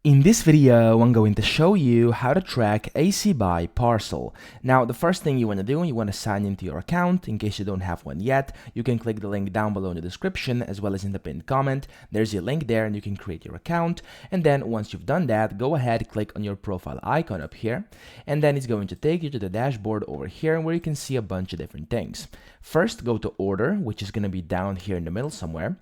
In this video, I'm going to show you how to track ACBuy Parcel. Now, the first thing you want to do, you want to sign into your account. In case you don't have one yet, you can click the link down below in the description as well as in the pinned comment. There's a link there and you can create your account. And then once you've done that, go ahead, click on your profile icon up here. And then it's going to take you to the dashboard over here where you can see a bunch of different things. First, go to order, which is going to be down here in the middle somewhere.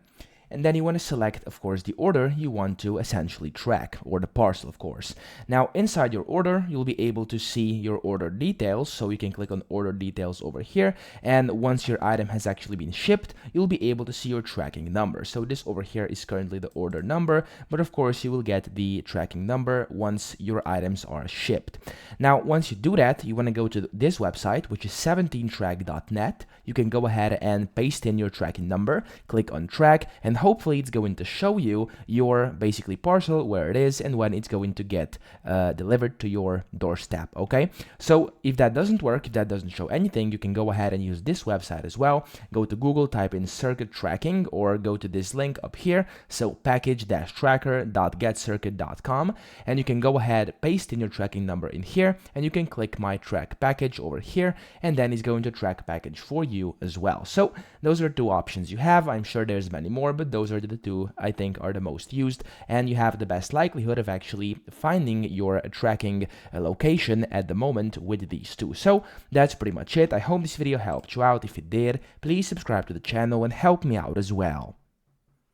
And then you want to select, of course, the order you want to essentially track, or the parcel, of course. Now, inside your order, you'll be able to see your order details. So you can click on order details over here. And once your item has actually been shipped, you'll be able to see your tracking number. So this over here is currently the order number, but of course, you will get the tracking number once your items are shipped. Now, once you do that, you want to go to this website, which is 17track.net. You can go ahead and paste in your tracking number, click on track, and hopefully it's going to show you your basically parcel, where it is and when it's going to get delivered to your doorstep. Okay, so if that doesn't work, if that doesn't show anything, you can go ahead and use this website as well. Go to Google, type in circuit tracking, or go to this link up here, so package-tracker.getcircuit.com, and you can go ahead, paste in your tracking number in here, and you can click my track package over here, and then it's going to track package for you as well. So those are two options you have. I'm sure there's many more, but those are the two I think are the most used, and you have the best likelihood of actually finding your tracking location at the moment with these two. So that's pretty much it. I hope this video helped you out. If it did, please subscribe to the channel and help me out as well.